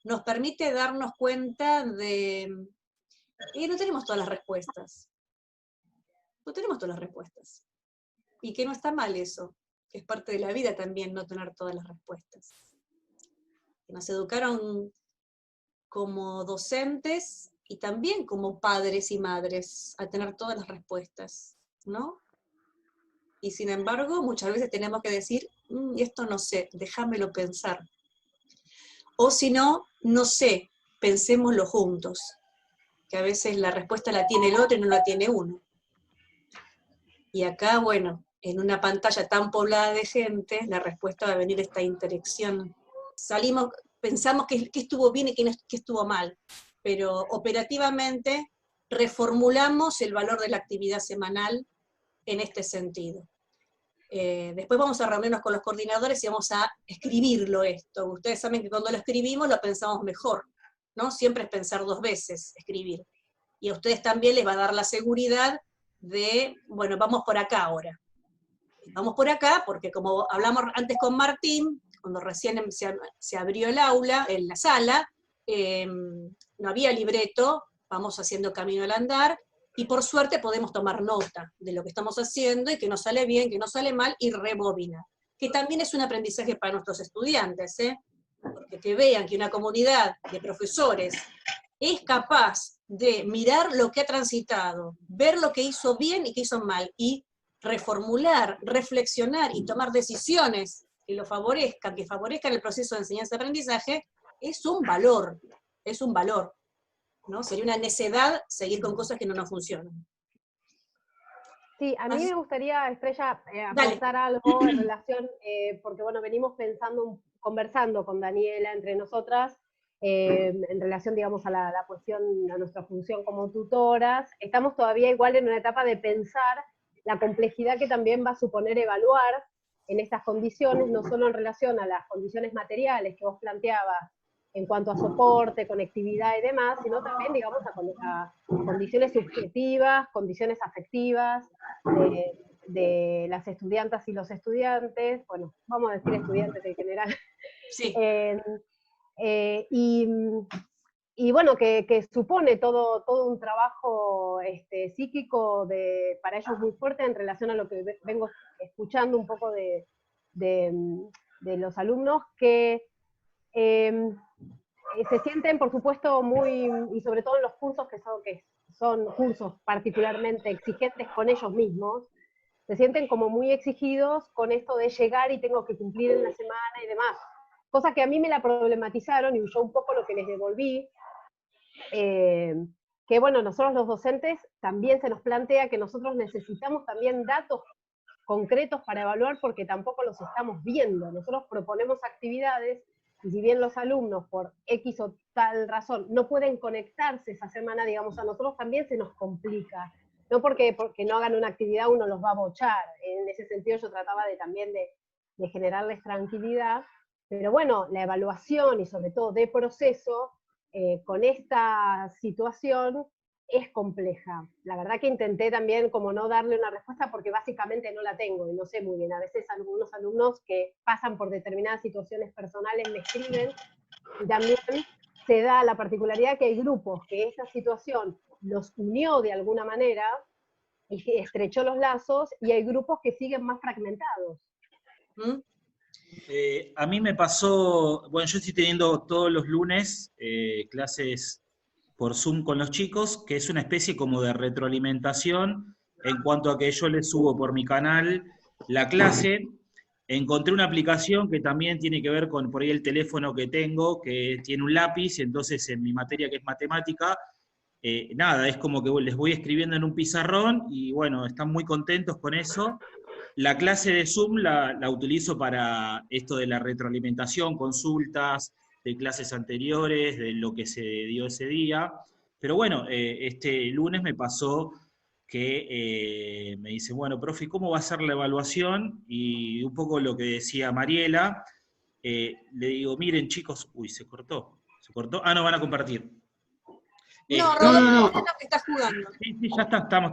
nos permite darnos cuenta de que no tenemos todas las respuestas. No tenemos todas las respuestas. Y que no está mal eso, que es parte de la vida también no tener todas las respuestas. Nos educaron como docentes y también como padres y madres a tener todas las respuestas, ¿no? Y sin embargo, muchas veces tenemos que decir, esto no sé, déjamelo pensar. O si no, no sé, pensémoslo juntos, que a veces la respuesta la tiene el otro y no la tiene uno. Y acá, bueno, en una pantalla tan poblada de gente, la respuesta va a venir esta interacción. Salimos, pensamos que estuvo bien y que estuvo mal, pero operativamente reformulamos el valor de la actividad semanal en este sentido. Después vamos a reunirnos con los coordinadores y vamos a escribirlo esto. Ustedes saben que cuando lo escribimos lo pensamos mejor, ¿no? Siempre es pensar 2 veces, escribir. Y a ustedes también les va a dar la seguridad de, bueno, vamos por acá ahora. Vamos por acá porque como hablamos antes con Martín, cuando recién se abrió el aula, en la sala, no había libreto, vamos haciendo camino al andar, y por suerte podemos tomar nota de lo que estamos haciendo, y que nos sale bien, que nos sale mal, y rebobinar. Que también es un aprendizaje para nuestros estudiantes, porque que vean que una comunidad de profesores es capaz de mirar lo que ha transitado, ver lo que hizo bien y que hizo mal, y reformular, reflexionar y tomar decisiones que lo favorezcan, que favorezcan el proceso de enseñanza-aprendizaje, es un valor, ¿no? Sería una necedad seguir con cosas que no nos funcionan. Sí, a mí me gustaría, Estrella, aportar algo en relación, porque bueno, venimos conversando con Daniela entre nosotras, en relación, digamos, a la cuestión, a nuestra función como tutoras. Estamos todavía igual en una etapa de pensar la complejidad que también va a suponer evaluar en estas condiciones, no solo en relación a las condiciones materiales que vos planteabas, en cuanto a soporte, conectividad y demás, sino también, digamos, a condiciones subjetivas, condiciones afectivas de las estudiantas y los estudiantes, bueno, vamos a decir estudiantes en general. Sí. Y bueno, que supone todo un trabajo psíquico para ellos muy fuerte en relación a lo que vengo escuchando un poco de los alumnos, que se sienten, por supuesto, y sobre todo en los cursos que son cursos particularmente exigentes con ellos mismos, se sienten como muy exigidos con esto de llegar y tengo que cumplir en la semana y demás. Cosa que a mí me la problematizaron, y yo un poco lo que les devolví, que bueno, nosotros los docentes también se nos plantea que nosotros necesitamos también datos concretos para evaluar, porque tampoco los estamos viendo. Nosotros proponemos actividades, y si bien los alumnos por X o tal razón no pueden conectarse esa semana, digamos, a nosotros también se nos complica. No porque no hagan una actividad uno los va a bochar. En ese sentido yo trataba también de generarles tranquilidad, pero bueno, la evaluación y sobre todo de proceso, con esta situación es compleja. La verdad que intenté también como no darle una respuesta porque básicamente no la tengo y no sé muy bien. A veces algunos alumnos que pasan por determinadas situaciones personales me escriben, y también se da la particularidad que hay grupos que esta situación los unió de alguna manera y estrechó los lazos, y hay grupos que siguen más fragmentados. A mí me pasó, bueno, yo estoy teniendo todos los lunes clases por Zoom con los chicos, que es una especie como de retroalimentación en cuanto a que yo les subo por mi canal la clase. Encontré una aplicación que también tiene que ver con por ahí el teléfono que tengo, que tiene un lápiz, y entonces en mi materia que es matemática, nada, es como que les voy escribiendo en un pizarrón y bueno, están muy contentos con eso. La clase de Zoom la utilizo para esto de la retroalimentación, consultas de clases anteriores, de lo que se dio ese día. Pero bueno, este lunes me pasó que me dice, bueno, profe, ¿cómo va a ser la evaluación? Y un poco lo que decía Mariela, le digo, miren chicos, uy, se cortó. Ah, no, van a compartir. No, Rodolfo, es lo que estás jugando. Sí, ya está, estamos.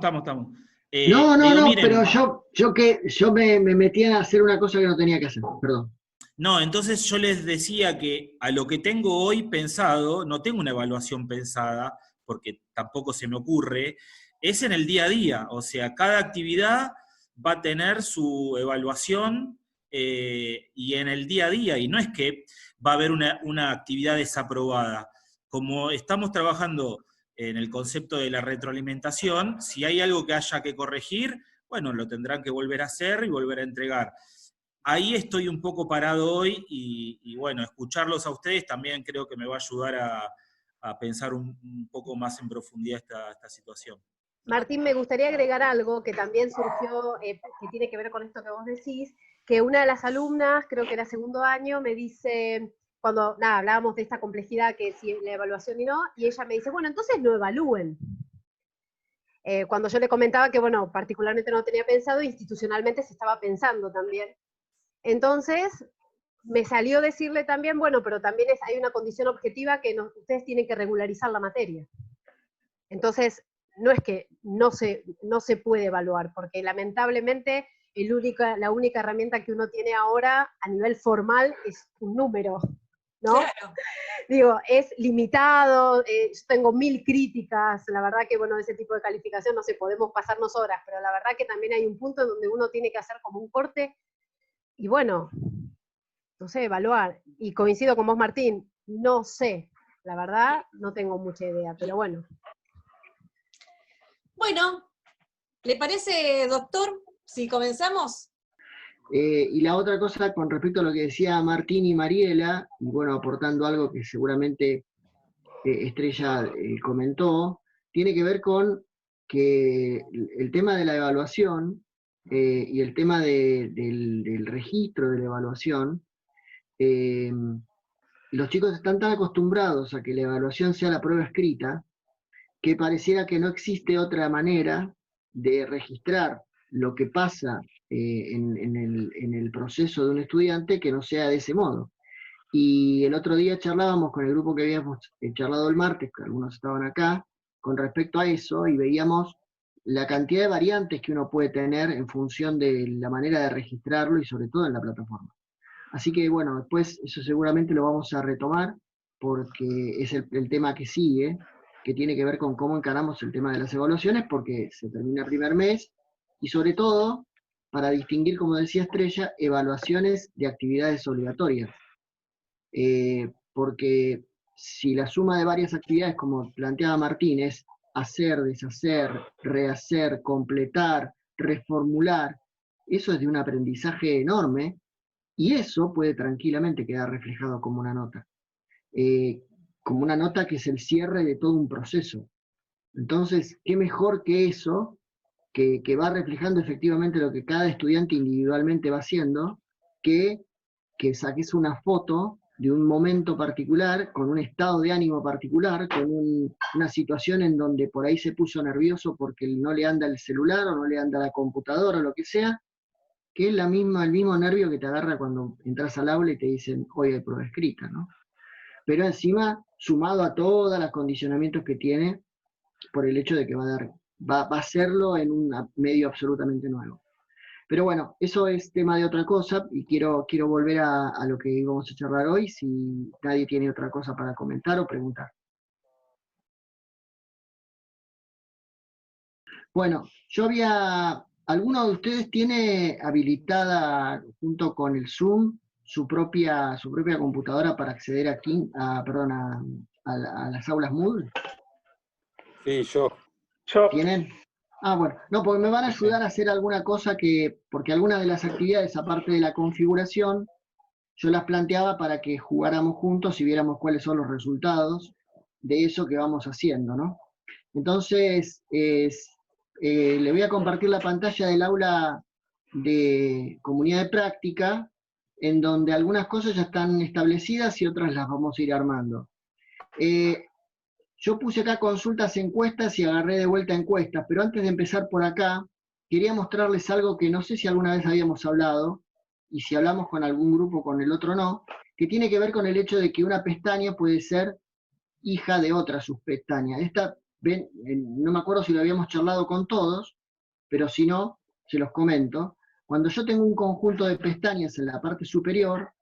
No, miren, pero yo me metí a hacer una cosa que no tenía que hacer, perdón. No, entonces yo les decía que a lo que tengo hoy pensado, no tengo una evaluación pensada, porque tampoco se me ocurre, es en el día a día. O sea, cada actividad va a tener su evaluación y en el día a día, y no es que va a haber una actividad desaprobada. Como estamos trabajando en el concepto de la retroalimentación, si hay algo que haya que corregir, bueno, lo tendrán que volver a hacer y volver a entregar. Ahí estoy un poco parado hoy y bueno, escucharlos a ustedes también creo que me va a ayudar a pensar un poco más en profundidad esta situación. Martín, me gustaría agregar algo que también surgió, que tiene que ver con esto que vos decís, que una de las alumnas, creo que era segundo año, me dice, cuando hablábamos de esta complejidad, que si la evaluación y no, y ella me dice, bueno, entonces no evalúen. Cuando yo le comentaba que, bueno, particularmente no tenía pensado, institucionalmente se estaba pensando también. Entonces, me salió decirle también, bueno, pero también hay una condición objetiva que ustedes tienen que regularizar la materia. Entonces, no es que no se puede evaluar, porque lamentablemente la única herramienta que uno tiene ahora a nivel formal es un número, ¿no? Claro. Digo, es limitado, yo tengo 1000 críticas, la verdad que, bueno, ese tipo de calificación, no sé, podemos pasarnos horas, pero la verdad que también hay un punto en donde uno tiene que hacer como un corte, y bueno, no sé, evaluar. Y coincido con vos, Martín, no sé, la verdad, no tengo mucha idea, pero bueno. Bueno, ¿le parece, doctor, si comenzamos? Y la otra cosa con respecto a lo que decía Martín y Mariela, y bueno, aportando algo que seguramente Estrella comentó, tiene que ver con que el tema de la evaluación y el tema del registro de la evaluación, los chicos están tan acostumbrados a que la evaluación sea la prueba escrita, que pareciera que no existe otra manera de registrar lo que pasa en el proceso de un estudiante que no sea de ese modo. Y el otro día charlábamos con el grupo que habíamos charlado el martes, que algunos estaban acá, con respecto a eso, y veíamos la cantidad de variantes que uno puede tener en función de la manera de registrarlo y sobre todo en la plataforma. Así que bueno, después eso seguramente lo vamos a retomar porque es el tema que sigue, que tiene que ver con cómo encaramos el tema de las evaluaciones, porque se termina el primer mes, y sobre todo, para distinguir, como decía Estrella, evaluaciones de actividades obligatorias. Porque si la suma de varias actividades, como planteaba Martín, es hacer, deshacer, rehacer, completar, reformular, eso es de un aprendizaje enorme, y eso puede tranquilamente quedar reflejado como una nota. Como una nota que es el cierre de todo un proceso. Entonces, ¿qué mejor que eso, que va reflejando efectivamente lo que cada estudiante individualmente va haciendo, que saques una foto de un momento particular, con un estado de ánimo particular, con una situación en donde por ahí se puso nervioso porque no le anda el celular o no le anda la computadora o lo que sea, que es el mismo nervio que te agarra cuando entras al aula y te dicen, hoy hay prueba escrita, ¿no? Pero encima, sumado a todos los condicionamientos que tiene, por el hecho de que va a hacerlo en un medio absolutamente nuevo. Pero bueno, eso es tema de otra cosa, y quiero volver a lo que íbamos a charlar hoy, si nadie tiene otra cosa para comentar o preguntar. Bueno, ¿alguno de ustedes tiene habilitada, junto con el Zoom, su propia computadora para acceder a las aulas Moodle? Sí, yo. ¿Tienen? Ah, bueno. No, porque me van a ayudar a hacer alguna cosa porque algunas de las actividades, aparte de la configuración, yo las planteaba para que jugáramos juntos y viéramos cuáles son los resultados de eso que vamos haciendo, ¿no? Entonces, le voy a compartir la pantalla del aula de comunidad de práctica, en donde algunas cosas ya están establecidas y otras las vamos a ir armando. Yo puse acá consultas, encuestas y agarré de vuelta encuestas, pero antes de empezar por acá, quería mostrarles algo que no sé si alguna vez habíamos hablado, y si hablamos con algún grupo, con el otro no, que tiene que ver con el hecho de que una pestaña puede ser hija de otra subpestaña. No me acuerdo si lo habíamos charlado con todos, pero si no, se los comento. Cuando yo tengo un conjunto de pestañas en la parte superior,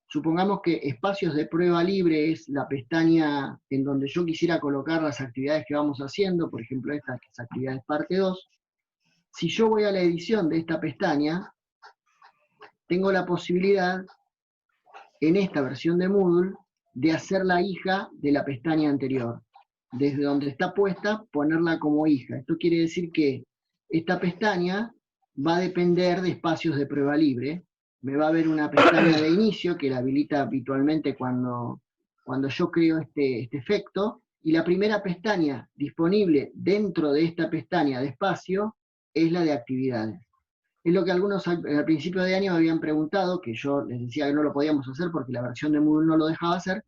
supongamos que espacios de prueba libre es la pestaña en donde yo quisiera colocar las actividades que vamos haciendo, por ejemplo esta que es actividades parte 2. Si yo voy a la edición de esta pestaña, tengo la posibilidad, en esta versión de Moodle, de hacer la hija de la pestaña anterior. Desde donde está puesta, ponerla como hija. Esto quiere decir que esta pestaña va a depender de espacios de prueba libre. Me va a haber una pestaña de inicio que la habilita habitualmente cuando yo creo este efecto, y la primera pestaña disponible dentro de esta pestaña de espacio es la de actividades. Es lo que algunos al principio de año me habían preguntado, que yo les decía que no lo podíamos hacer porque la versión de Moodle no lo dejaba hacer,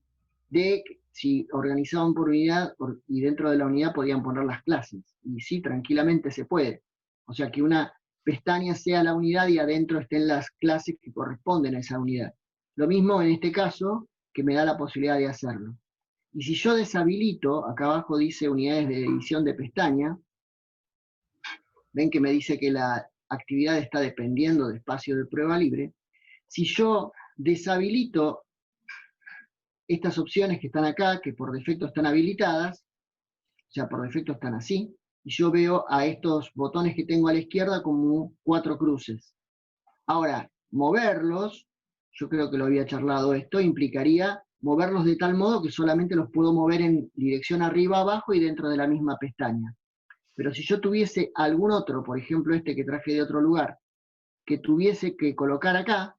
de si organizaban por unidad y dentro de la unidad podían poner las clases. Y sí, tranquilamente se puede. O sea, que una pestaña sea la unidad y adentro estén las clases que corresponden a esa unidad. Lo mismo en este caso, que me da la posibilidad de hacerlo. Y si yo deshabilito, acá abajo dice unidades de edición de pestaña, ven que me dice que la actividad está dependiendo de espacio de prueba libre. Si yo deshabilito estas opciones que están acá, que por defecto están habilitadas, o sea, por defecto están así, y yo veo a estos botones que tengo a la izquierda como 4 cruces. Ahora, moverlos, yo creo que lo había charlado esto, implicaría moverlos de tal modo que solamente los puedo mover en dirección arriba, abajo y dentro de la misma pestaña. Pero si yo tuviese algún otro, por ejemplo este que traje de otro lugar, que tuviese que colocar acá,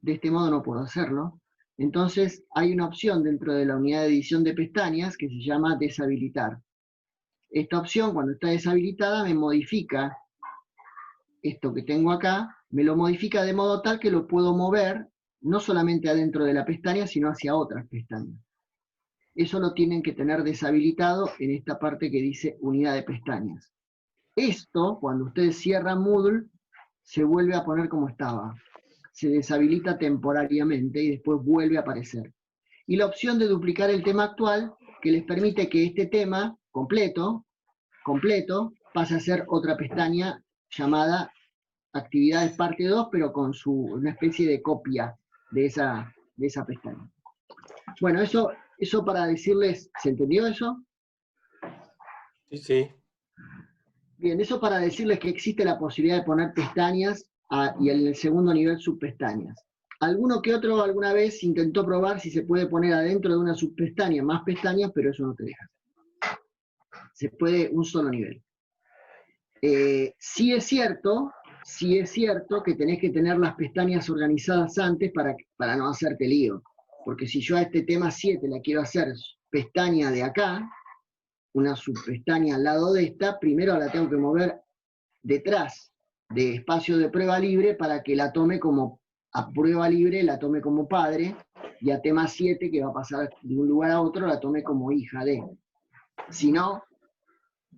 de este modo no puedo hacerlo. Entonces hay una opción dentro de la unidad de edición de pestañas que se llama deshabilitar. Esta opción, cuando está deshabilitada, me modifica esto que tengo acá, me lo modifica de modo tal que lo puedo mover no solamente adentro de la pestaña, sino hacia otras pestañas. Eso lo tienen que tener deshabilitado en esta parte que dice unidad de pestañas. Esto, cuando ustedes cierran Moodle, se vuelve a poner como estaba. Se deshabilita temporariamente y después vuelve a aparecer. Y la opción de duplicar el tema actual, que les permite que este tema completo, pase a ser otra pestaña llamada actividades parte 2, pero con una especie de copia de esa pestaña. Bueno, eso para decirles, ¿se entendió eso? Sí, sí. Bien, eso para decirles que existe la posibilidad de poner pestañas y en el segundo nivel subpestañas. Alguno que otro alguna vez intentó probar si se puede poner adentro de una subpestaña más pestañas, pero eso no te deja. Se puede un solo nivel. Sí es cierto que tenés que tener las pestañas organizadas antes para no hacerte lío. Porque si yo a este tema 7 la quiero hacer pestaña de acá, una subpestaña al lado de esta, primero la tengo que mover detrás de espacio de prueba libre para que la tome como, a prueba libre la tome como padre, y a tema 7, que va a pasar de un lugar a otro, la tome como hija de. Si no,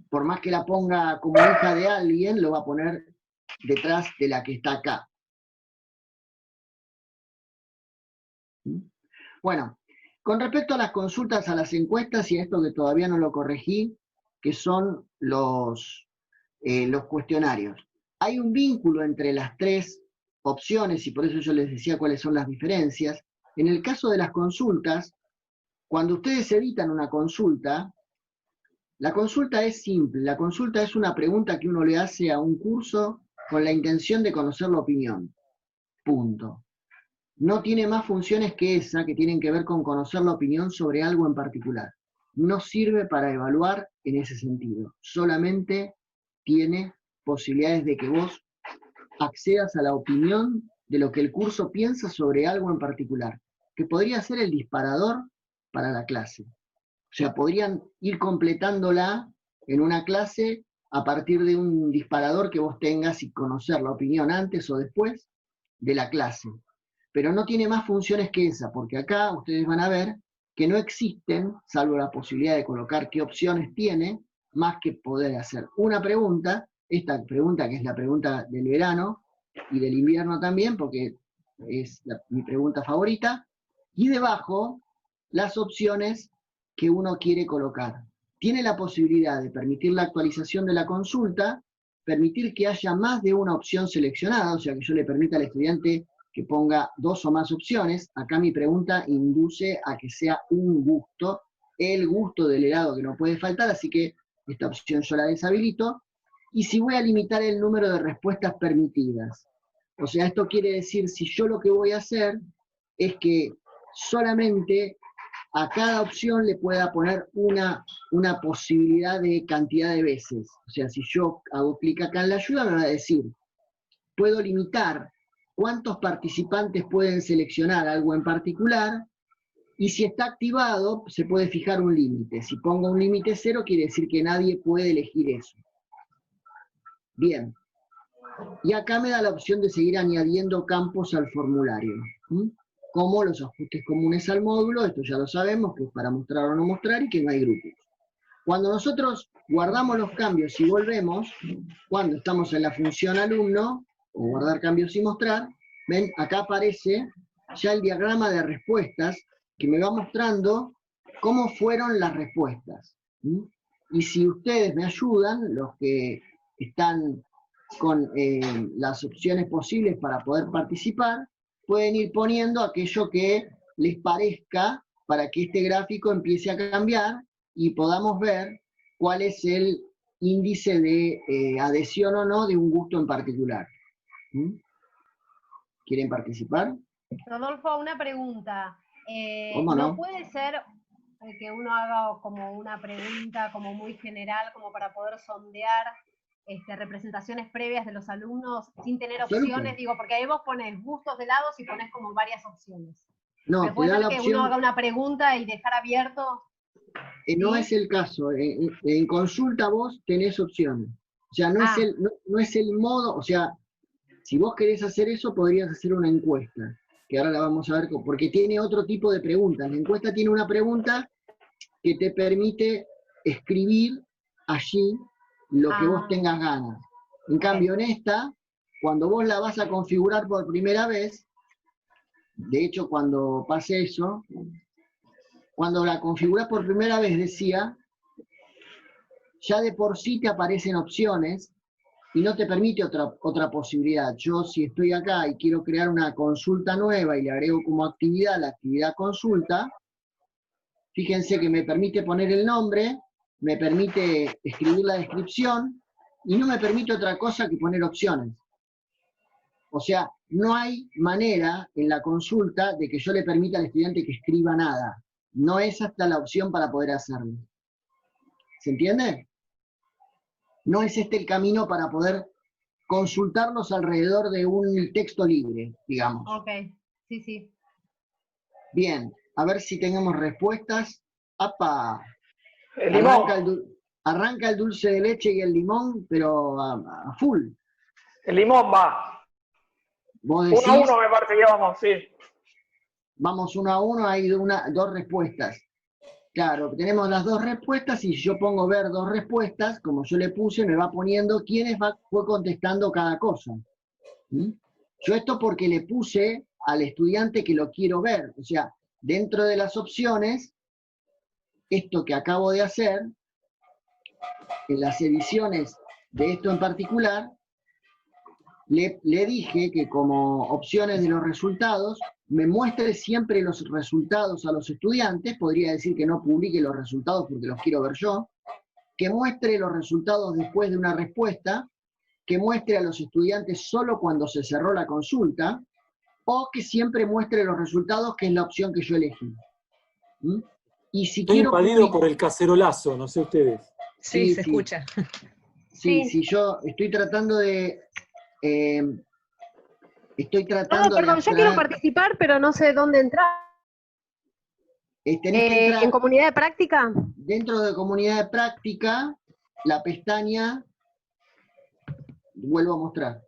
por más que la ponga como hija de alguien, lo va a poner detrás de la que está acá. Bueno, con respecto a las consultas a las encuestas, y a esto que todavía no lo corregí, que son los cuestionarios. Hay un vínculo entre las tres opciones, y por eso yo les decía cuáles son las diferencias. En el caso de las consultas, cuando ustedes editan una consulta, la consulta es simple. La consulta es una pregunta que uno le hace a un curso con la intención de conocer la opinión. Punto. No tiene más funciones que esa, que tienen que ver con conocer la opinión sobre algo en particular. No sirve para evaluar en ese sentido. Solamente tiene posibilidades de que vos accedas a la opinión de lo que el curso piensa sobre algo en particular, que podría ser el disparador para la clase. O sea, podrían ir completándola en una clase a partir de un disparador que vos tengas y conocer la opinión antes o después de la clase. Pero no tiene más funciones que esa, porque acá ustedes van a ver que no existen, salvo la posibilidad de colocar qué opciones tiene, más que poder hacer una pregunta, esta pregunta que es la pregunta del verano y del invierno también, porque es mi pregunta favorita, y debajo las opciones que uno quiere colocar. Tiene la posibilidad de permitir la actualización de la consulta, permitir que haya más de una opción seleccionada, o sea que yo le permita al estudiante que ponga 2 o más opciones. Acá mi pregunta induce a que sea un gusto, el gusto del helado que no puede faltar, así que esta opción yo la deshabilito. Y si voy a limitar el número de respuestas permitidas. O sea, esto quiere decir, si yo lo que voy a hacer es que solamente a cada opción le pueda poner una posibilidad de cantidad de veces. O sea, si yo hago clic acá en la ayuda, me va a decir, puedo limitar cuántos participantes pueden seleccionar algo en particular, y si está activado, se puede fijar un límite. Si pongo un límite 0, quiere decir que nadie puede elegir eso. Bien. Y acá me da la opción de seguir añadiendo campos al formulario. Como los ajustes comunes al módulo, esto ya lo sabemos, que es para mostrar o no mostrar, y que no hay grupos. Cuando nosotros guardamos los cambios y volvemos, cuando estamos en la función alumno, o guardar cambios y mostrar, ven, acá aparece ya el diagrama de respuestas, que me va mostrando cómo fueron las respuestas. Y si ustedes me ayudan, los que están con las opciones posibles para poder participar, pueden ir poniendo aquello que les parezca para que este gráfico empiece a cambiar y podamos ver cuál es el índice de adhesión o no de un gusto en particular. ¿Quieren participar? Rodolfo, una pregunta. ¿Cómo ¿No no? puede ser que uno haga como una pregunta como muy general, como para poder sondear representaciones previas de los alumnos sin tener Absoluto. opciones? Digo, porque ahí vos pones gustos de helados y pones como varias opciones. No, Pero te puede da ser la que opción, uno haga una pregunta y dejar abierto. no ¿Sí? es el caso. En consulta vos tenés opciones. O sea, no es el modo, o sea, si vos querés hacer eso, podrías hacer una encuesta, que ahora la vamos a ver, porque tiene otro tipo de preguntas. La encuesta tiene una pregunta que te permite escribir allí lo que vos tengas ganas. En cambio, en esta, cuando vos la vas a configurar por primera vez, de hecho, cuando pase eso, cuando la configurás por primera vez, decía, ya de por sí te aparecen opciones y no te permite otra posibilidad. Yo, si estoy acá y quiero crear una consulta nueva y le agrego como actividad la actividad consulta, fíjense que me permite poner el nombre, me permite escribir la descripción, y no me permite otra cosa que poner opciones. O sea, no hay manera en la consulta de que yo le permita al estudiante que escriba nada. No es hasta la opción para poder hacerlo. ¿Se entiende? No es este el camino para poder consultarlos alrededor de un texto libre, digamos. Ok, sí, sí. Bien, a ver si tenemos respuestas. ¡Apa! El limón. Arranca el dulce de leche y el limón, pero a full. El limón va. Vos 1 a decís, 1 me parece que vamos, sí. vamos 1 a 1, hay 2 respuestas. Claro, tenemos las 2 respuestas, y si yo pongo ver 2 respuestas, como yo le puse, me va poniendo quiénes fue contestando cada cosa. Yo esto porque le puse al estudiante que lo quiero ver. O sea, dentro de las opciones, esto que acabo de hacer, en las ediciones de esto en particular, le dije que como opciones de los resultados, me muestre siempre los resultados a los estudiantes. Podría decir que no publique los resultados porque los quiero ver yo, que muestre los resultados después de una respuesta, que muestre a los estudiantes solo cuando se cerró la consulta, o que siempre muestre los resultados, que es la opción que yo elegí. Y si Estoy quiero invadido por el cacerolazo, no sé ustedes. Sí, se escucha. Sí, yo estoy tratando de... Perdón, yo quiero participar, pero no sé dónde entrar. Tenés que entrar ¿En comunidad de práctica? dentro de comunidad de práctica, la pestaña, vuelvo a mostrar.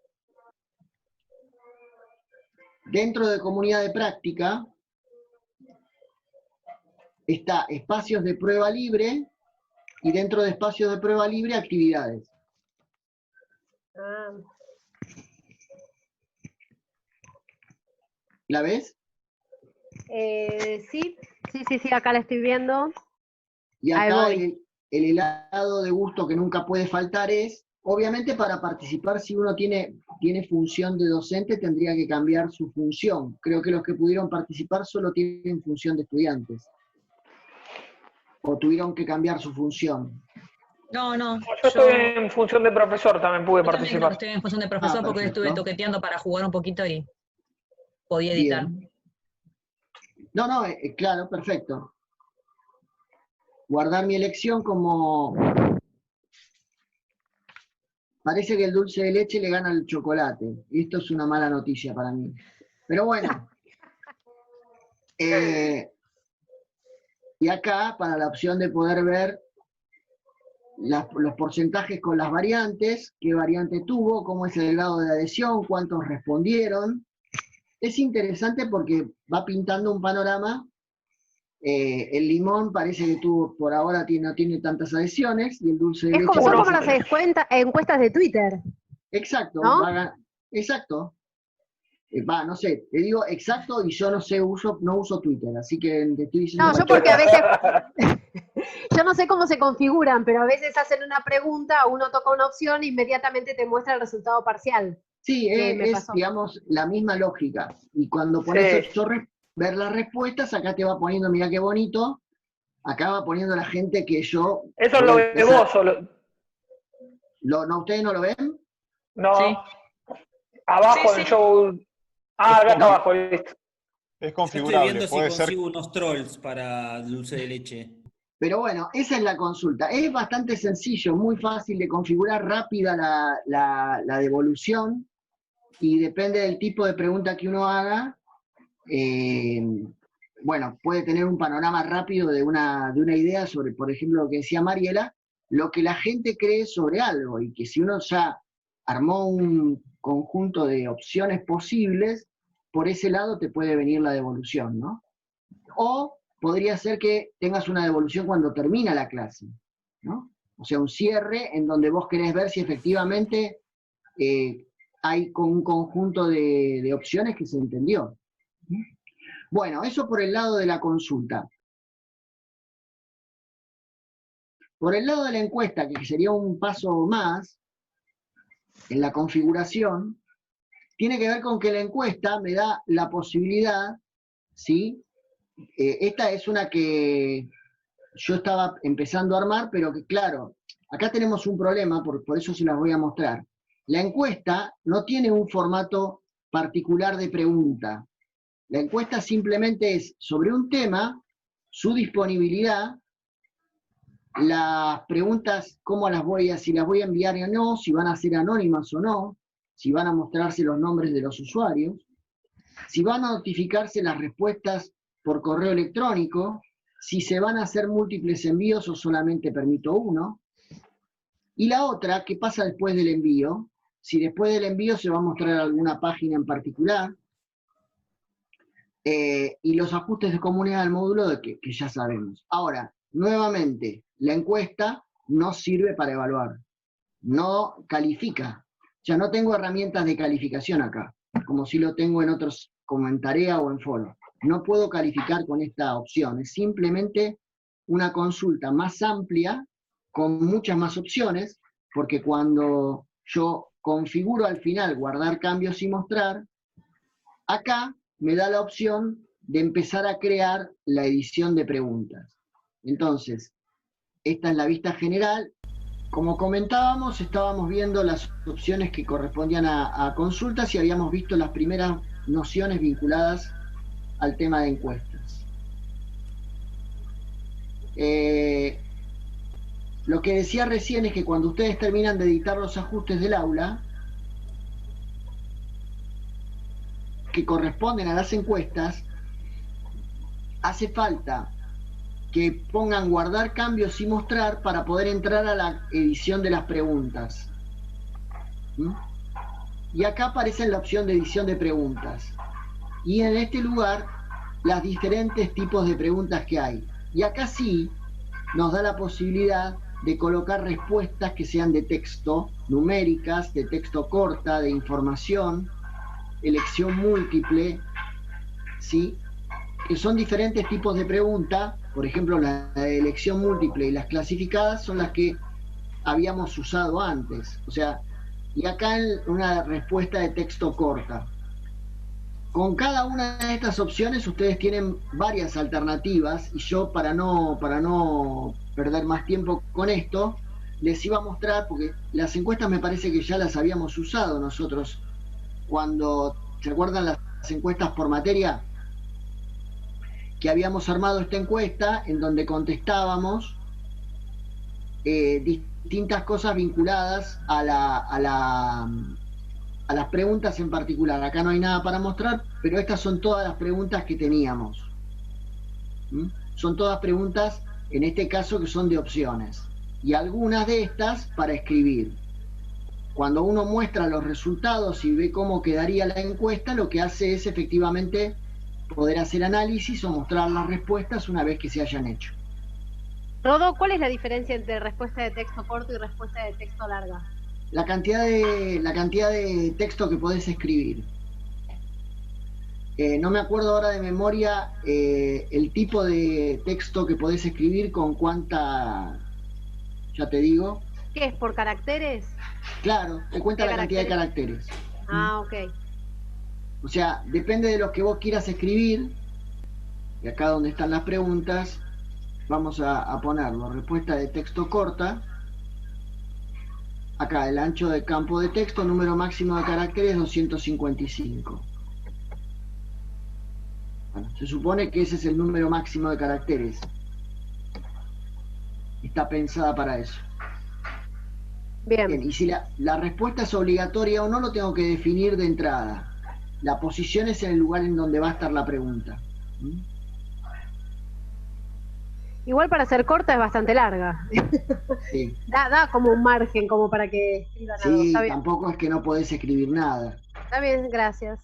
Dentro de comunidad de práctica está espacios de prueba libre, y dentro de espacios de prueba libre, actividades. ¿La ves? Sí, acá la estoy viendo. Y acá el helado de gusto que nunca puede faltar es Obviamente para participar, si uno tiene función de docente, tendría que cambiar su función. Creo que los que pudieron participar solo tienen función de estudiantes. O tuvieron que cambiar su función. No, Yo estoy en función de profesor, también pude yo también creo que participar. estoy en función de profesor porque perfecto. estuve toqueteando para jugar un poquito y podía editar. Bien. No, claro, perfecto. Guardar mi elección como... Parece que el dulce de leche le gana al chocolate. Esto es una mala noticia para mí. Pero bueno. Y acá, para la opción de poder ver los porcentajes con las variantes, qué variante tuvo, cómo es el grado de adhesión, cuántos respondieron. Es interesante porque va pintando un panorama. El limón parece que por ahora no tiene tantas adhesiones, y el dulce de leche... Son como las encuestas de Twitter. Exacto, ¿no? Exacto. No sé, te digo exacto, y yo no uso Twitter, así que te estoy diciendo... No, yo porque a veces... Yo no sé cómo se configuran, pero a veces hacen una pregunta, uno toca una opción e inmediatamente te muestra el resultado parcial. Sí, es digamos, la misma lógica. Y cuando pones ver las respuestas, acá te va poniendo, mira qué bonito, acá va poniendo la gente que yo... Eso es lo de vos, solo. ¿No, ustedes no lo ven? No. Sí. Abajo Sí, del sí. show. Acá está abajo, listo. Es Yo configurable. estoy viendo si Puede ser. consigo unos trolls para dulce de leche. Pero bueno, esa es la consulta. Es bastante sencillo, muy fácil de configurar, rápida la devolución, y depende del tipo de pregunta que uno haga, bueno, puede tener un panorama rápido de una idea sobre, por ejemplo, lo que decía Mariela, lo que la gente cree sobre algo, y que si uno ya armó un conjunto de opciones posibles, por ese lado te puede venir la devolución, ¿no? O podría ser que tengas una devolución cuando termina la clase, ¿no? O sea, un cierre en donde vos querés ver si efectivamente hay un conjunto de opciones que se entendió. Bueno, eso por el lado de la consulta. Por el lado de la encuesta, que sería un paso más en la configuración, tiene que ver con que la encuesta me da la posibilidad, ¿sí? Esta es una que yo estaba empezando a armar, pero que claro, acá tenemos un problema, por eso se las voy a mostrar. La encuesta no tiene un formato particular de pregunta. La encuesta simplemente es sobre un tema, su disponibilidad, las preguntas, si las voy a enviar o no, si van a ser anónimas o no, si van a mostrarse los nombres de los usuarios, si van a notificarse las respuestas por correo electrónico, si se van a hacer múltiples envíos o solamente permito uno, y la otra, ¿qué pasa después del envío? Si después del envío se va a mostrar alguna página en particular, y los ajustes de comunidad del módulo que ya sabemos. Ahora, nuevamente, la encuesta no sirve para evaluar, no califica. Ya no tengo herramientas de calificación acá, como si lo tengo en otros, como en tarea o en foro. No puedo calificar con esta opción, es simplemente una consulta más amplia, con muchas más opciones, porque cuando yo configuro al final guardar cambios y mostrar, acá me da la opción de empezar a crear la edición de preguntas. Entonces, esta es la vista general. Como comentábamos, estábamos viendo las opciones que correspondían a consultas y habíamos visto las primeras nociones vinculadas al tema de encuestas. Lo que decía recién es que cuando ustedes terminan de editar los ajustes del aula, que corresponden a las encuestas, hace falta que pongan guardar cambios y mostrar para poder entrar a la edición de las preguntas. Y acá aparece la opción de edición de preguntas. Y en este lugar, las diferentes tipos de preguntas que hay. Y acá sí nos da la posibilidad de colocar respuestas que sean de texto, numéricas, de texto corta, de información, elección múltiple, ¿sí? Que son diferentes tipos de preguntas. Por ejemplo, la de elección múltiple y las clasificadas son las que habíamos usado antes. O sea, y acá en una respuesta de texto corta. Con cada una de estas opciones ustedes tienen varias alternativas y yo para no perder más tiempo con esto, les iba a mostrar, porque las encuestas me parece que ya las habíamos usado nosotros cuando, ¿se acuerdan las encuestas por materia? Que habíamos armado esta encuesta en donde contestábamos distintas cosas vinculadas a las preguntas en particular. Acá no hay nada para mostrar, pero estas son todas las preguntas que teníamos. Son todas preguntas, en este caso, que son de opciones. Y algunas de estas para escribir. Cuando uno muestra los resultados y ve cómo quedaría la encuesta, lo que hace es efectivamente poder hacer análisis o mostrar las respuestas una vez que se hayan hecho. Rodo, ¿cuál es la diferencia entre respuesta de texto corto y respuesta de texto larga? La cantidad de texto que podés escribir. No me acuerdo ahora de memoria el tipo de texto que podés escribir con cuánta, ya te digo. ¿Qué es, por caracteres? Claro, te cuenta la cantidad de caracteres. Ah, ok. O sea, depende de lo que vos quieras escribir. Y acá donde están las preguntas, vamos a ponerlo. Respuesta de texto corta. Acá, el ancho de campo de texto, número máximo de caracteres, 255. Bueno, se supone que ese es el número máximo de caracteres. Está pensada para eso. Bien, y si la respuesta es obligatoria o no, lo tengo que definir de entrada. La posición es en el lugar en donde va a estar la pregunta. Igual para ser corta es bastante larga. Sí. Da como un margen como para que escriban algo. Sí, tampoco es que no podés escribir nada. Está bien, gracias.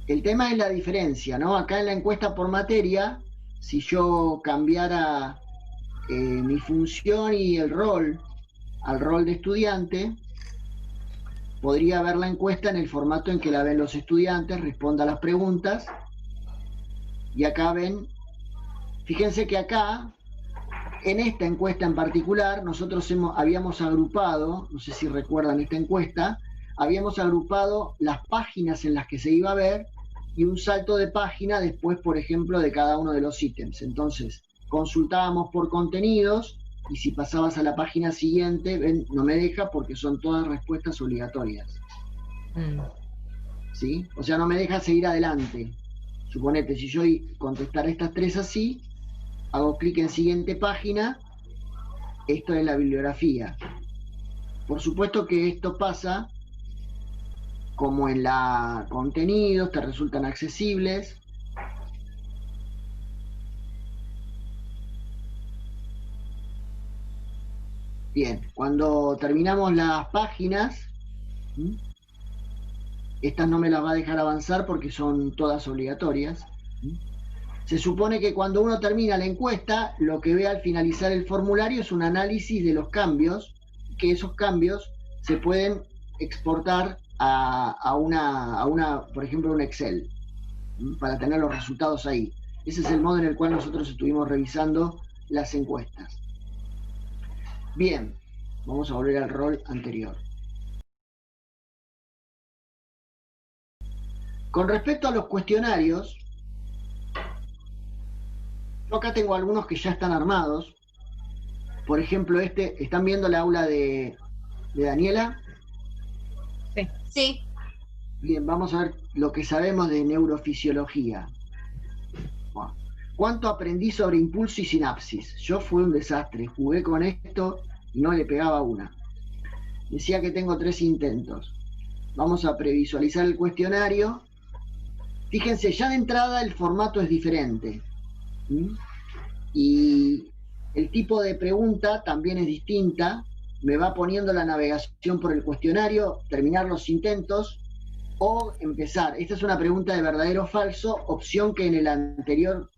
El tema es la diferencia, ¿no? Acá en la encuesta por materia, si yo cambiara mi función y el rol al rol de estudiante, podría ver la encuesta en el formato en que la ven los estudiantes, responda a las preguntas, y acá ven, fíjense que acá, en esta encuesta en particular, nosotros habíamos agrupado, no sé si recuerdan esta encuesta, habíamos agrupado las páginas en las que se iba a ver y un salto de página después, por ejemplo, de cada uno de los ítems. Entonces, consultábamos por contenidos y si pasabas a la página siguiente, ven, no me deja porque son todas respuestas obligatorias. ¿Sí? O sea, no me deja seguir adelante. Suponete, si yo contestara estas tres así, hago clic en siguiente página, esto es la bibliografía. Por supuesto que esto pasa como en la contenidos, te resultan accesibles. Bien, cuando terminamos las páginas, estas no me las va a dejar avanzar porque son todas obligatorias. Se supone que cuando uno termina la encuesta, lo que ve al finalizar el formulario es un análisis de los cambios, que esos cambios se pueden exportar a una, por ejemplo, un Excel, para tener los resultados ahí. Ese es el modo en el cual nosotros estuvimos revisando las encuestas. Bien, vamos a volver al rol anterior. Con respecto a los cuestionarios, yo acá tengo algunos que ya están armados. Por ejemplo, ¿están viendo la aula de Daniela? Sí. Sí. Bien, vamos a ver lo que sabemos de neurofisiología. Bueno, ¿cuánto aprendí sobre impulso y sinapsis? Yo fui un desastre, jugué con esto y no le pegaba una. Decía que tengo 3 intentos. Vamos a previsualizar el cuestionario. Fíjense, ya de entrada el formato es diferente. Y el tipo de pregunta también es distinta. Me va poniendo la navegación por el cuestionario, terminar los intentos o empezar. Esta es una pregunta de verdadero o falso, opción que en el anterior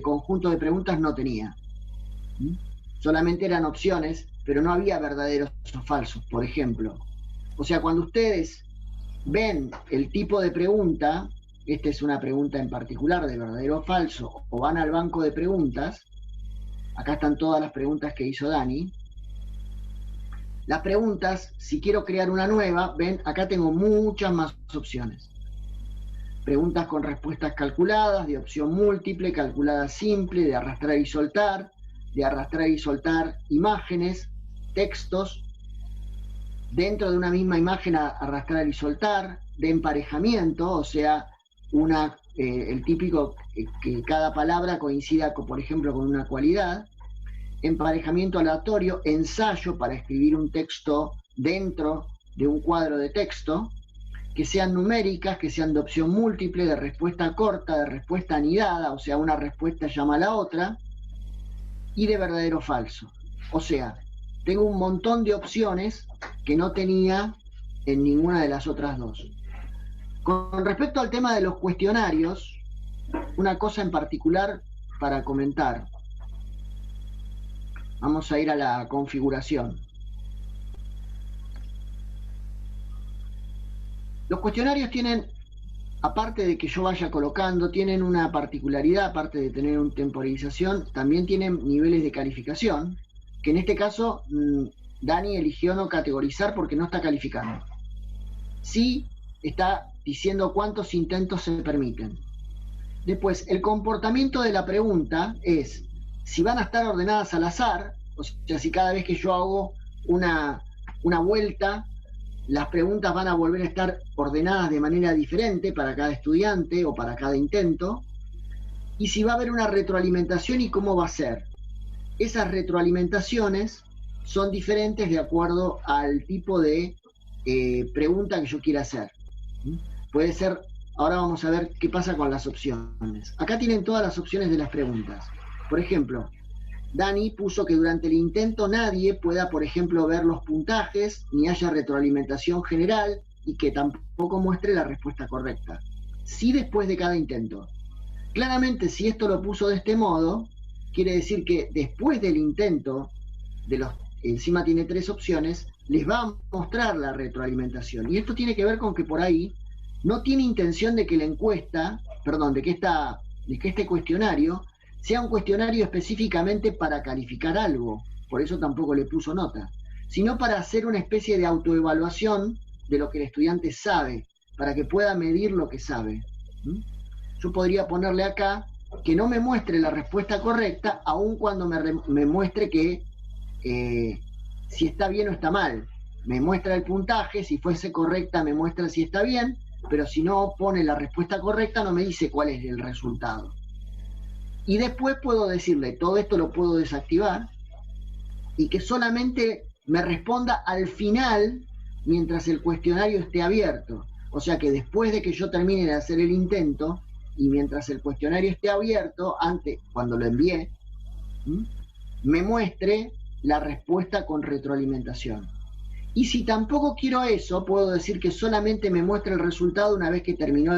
conjunto de preguntas no tenía. Solamente eran opciones, pero no había verdaderos o falsos, por ejemplo. O sea, cuando ustedes ven el tipo de pregunta, esta es una pregunta en particular de verdadero o falso, o van al banco de preguntas, acá están todas las preguntas que hizo Dani, Las preguntas, si quiero crear una nueva, ven, acá tengo muchas más opciones. Preguntas con respuestas calculadas, de opción múltiple, calculada simple, de arrastrar y soltar imágenes, textos, dentro de una misma imagen arrastrar y soltar, de emparejamiento, o sea, el típico que cada palabra coincida, por ejemplo, con una cualidad, emparejamiento aleatorio, ensayo para escribir un texto dentro de un cuadro de texto, que sean numéricas, que sean de opción múltiple, de respuesta corta, de respuesta anidada, o sea, una respuesta llama a la otra, y de verdadero o falso. O sea, tengo un montón de opciones que no tenía en ninguna de las otras dos. Con respecto al tema de los cuestionarios, una cosa en particular para comentar. Vamos a ir a la configuración. Los cuestionarios tienen, aparte de que yo vaya colocando, tienen una particularidad, aparte de tener una temporización, también tienen niveles de calificación, que en este caso Dani eligió no categorizar porque no está calificando. Sí está diciendo cuántos intentos se permiten. Después, el comportamiento de la pregunta es si van a estar ordenadas al azar, o sea, si cada vez que yo hago una vuelta, las preguntas van a volver a estar ordenadas de manera diferente para cada estudiante o para cada intento, y si va a haber una retroalimentación y cómo va a ser. Esas retroalimentaciones son diferentes de acuerdo al tipo de pregunta que yo quiera hacer. Puede ser, ahora vamos a ver qué pasa con las opciones. Acá tienen todas las opciones de las preguntas. Por ejemplo, Dani puso que durante el intento nadie pueda, por ejemplo, ver los puntajes, ni haya retroalimentación general, y que tampoco muestre la respuesta correcta. Sí después de cada intento. Claramente, si esto lo puso de este modo, quiere decir que después del intento, encima tiene 3 opciones, les va a mostrar la retroalimentación. Y esto tiene que ver con que por ahí no tiene intención de que la encuesta, perdón, de que este cuestionario sea un cuestionario específicamente para calificar algo, por eso tampoco le puso nota, sino para hacer una especie de autoevaluación de lo que el estudiante sabe, para que pueda medir lo que sabe. Yo podría ponerle acá que no me muestre la respuesta correcta, aun cuando me muestre que si está bien o está mal. Me muestra el puntaje, si fuese correcta me muestra si está bien, pero si no pone la respuesta correcta no me dice cuál es el resultado. Y después puedo decirle, todo esto lo puedo desactivar, y que solamente me responda al final mientras el cuestionario esté abierto. O sea que después de que yo termine de hacer el intento, y mientras el cuestionario esté abierto, cuando lo envié, me muestre la respuesta con retroalimentación. Y si tampoco quiero eso, puedo decir que solamente me muestre el resultado una vez que terminó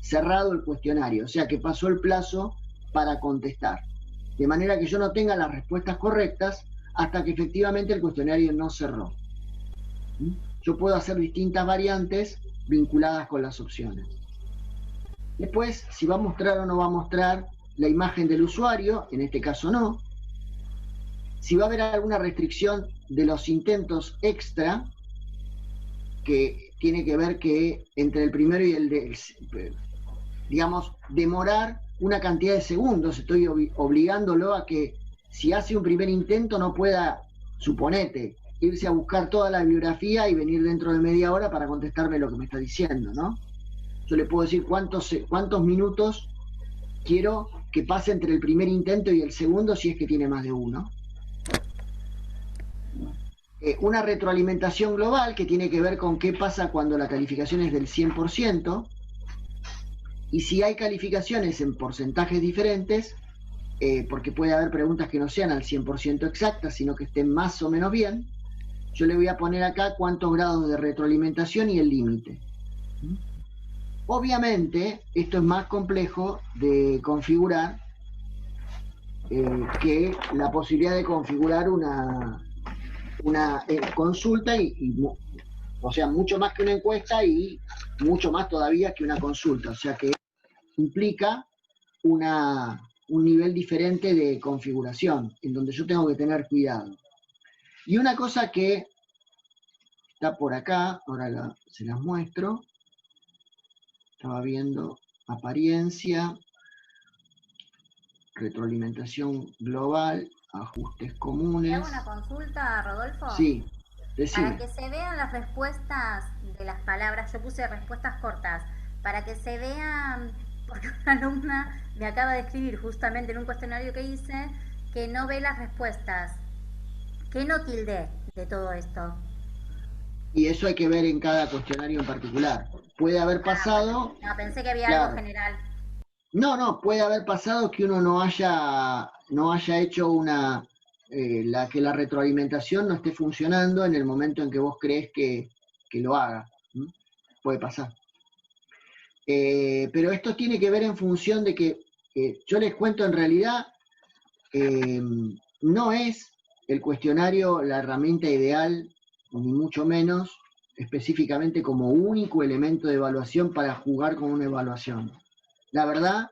cerrado el cuestionario, o sea que pasó el plazo para contestar. De manera que yo no tenga las respuestas correctas hasta que efectivamente el cuestionario no cerró. Yo puedo hacer distintas variantes vinculadas con las opciones. Después, si va a mostrar o no va a mostrar la imagen del usuario, en este caso no. Si va a haber alguna restricción de los intentos extra, que tiene que ver que entre el primero y el digamos, demorar una cantidad de segundos. Estoy obligándolo a que si hace un primer intento no pueda, suponete, irse a buscar toda la bibliografía y venir dentro de media hora para contestarme lo que me está diciendo, ¿no? Yo le puedo decir cuántos minutos quiero que pase entre el primer intento y el segundo, si es que tiene más de uno. Una retroalimentación global que tiene que ver con qué pasa cuando la calificación es del 100%, y si hay calificaciones en porcentajes diferentes, porque puede haber preguntas que no sean al 100% exactas, sino que estén más o menos bien, yo le voy a poner acá cuántos grados de retroalimentación y el límite. Obviamente, esto es más complejo de configurar que la posibilidad de configurar una consulta, o sea, mucho más que una encuesta y mucho más todavía que una consulta. O sea que implica un nivel diferente de configuración, en donde yo tengo que tener cuidado. Y una cosa que está por acá, ahora se las muestro. Estaba viendo apariencia, retroalimentación global, ajustes comunes. ¿Te hago una consulta, Rodolfo? Sí, decime. Para que se vean las respuestas de las palabras, yo puse respuestas cortas, para que se vean, porque una alumna me acaba de escribir justamente en un cuestionario que hice, que no ve las respuestas. ¿Qué no tildé de todo esto? Y eso hay que ver en cada cuestionario en particular. Puede haber pasado... No, pensé que había claro, algo general. No, puede haber pasado que uno no haya hecho que la retroalimentación no esté funcionando en el momento en que vos crees que lo haga. ¿Mm? Puede pasar. Pero esto tiene que ver en función de que, yo les cuento en realidad, no es el cuestionario la herramienta ideal, ni mucho menos, específicamente como único elemento de evaluación para jugar con una evaluación. La verdad,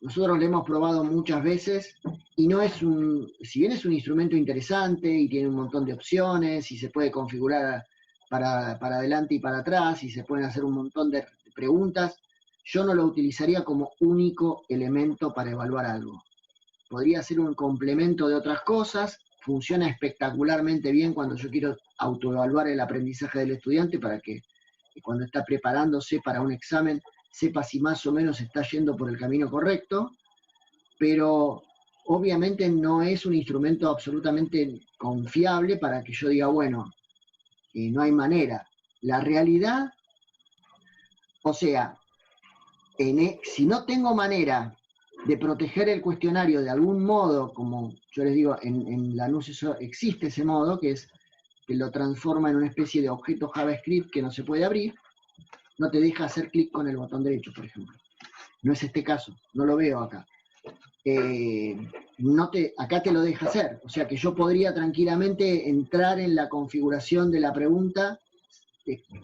nosotros lo hemos probado muchas veces y no es si bien es un instrumento interesante y tiene un montón de opciones y se puede configurar para adelante y para atrás y se pueden hacer un montón de preguntas, yo no lo utilizaría como único elemento para evaluar algo. Podría ser un complemento de otras cosas, funciona espectacularmente bien cuando yo quiero autoevaluar el aprendizaje del estudiante para que cuando está preparándose para un examen sepa si más o menos está yendo por el camino correcto, pero obviamente no es un instrumento absolutamente confiable para que yo diga, bueno, no hay manera. La realidad, o sea, si no tengo manera de proteger el cuestionario de algún modo, como yo les digo, en Lanús existe ese modo, que es que lo transforma en una especie de objeto JavaScript que no se puede abrir, no te deja hacer clic con el botón derecho, por ejemplo. No es este caso, no lo veo acá. Acá te lo deja hacer, o sea que yo podría tranquilamente entrar en la configuración de la pregunta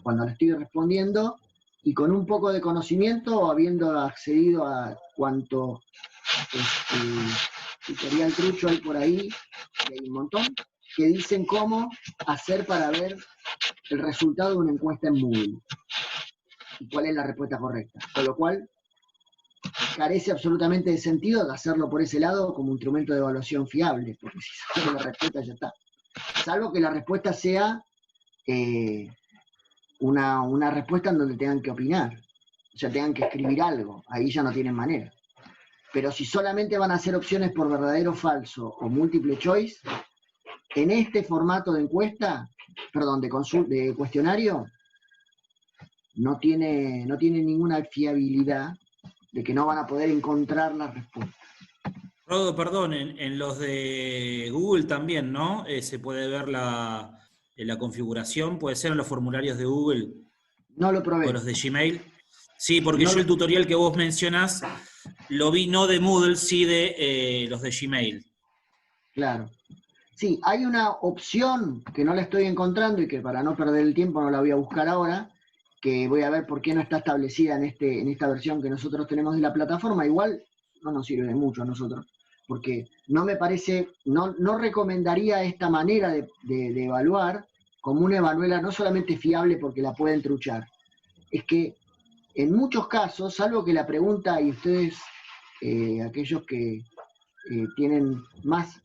cuando la estoy respondiendo y con un poco de conocimiento o habiendo accedido a cuanto tutorial trucho hay por ahí, y hay un montón, que dicen cómo hacer para ver el resultado de una encuesta en Moodle y cuál es la respuesta correcta. Con lo cual, carece absolutamente de sentido de hacerlo por ese lado como un instrumento de evaluación fiable, porque si sale la respuesta ya está. Salvo que la respuesta sea una respuesta en donde tengan que opinar, o sea, tengan que escribir algo, ahí ya no tienen manera. Pero si solamente van a hacer opciones por verdadero o falso o múltiple choice, en este formato de encuesta, perdón, de cuestionario, no tiene ninguna fiabilidad de que no van a poder encontrar la respuesta. Rodo, perdón, en los de Google también, ¿no? Se puede ver la configuración, puede ser en los formularios de Google. No lo probé. O los de Gmail. Sí, porque No yo el tutorial que vos mencionás lo vi no de Moodle, sí de los de Gmail. Claro. Sí, hay una opción que no la estoy encontrando y que para no perder el tiempo no la voy a buscar ahora, que voy a ver por qué no está establecida en esta versión que nosotros tenemos de la plataforma. Igual no nos sirve de mucho a nosotros, porque no me parece, no recomendaría esta manera de evaluar como una evaluela no solamente fiable porque la pueden truchar, es que en muchos casos, salvo que la pregunta, y ustedes, aquellos que tienen más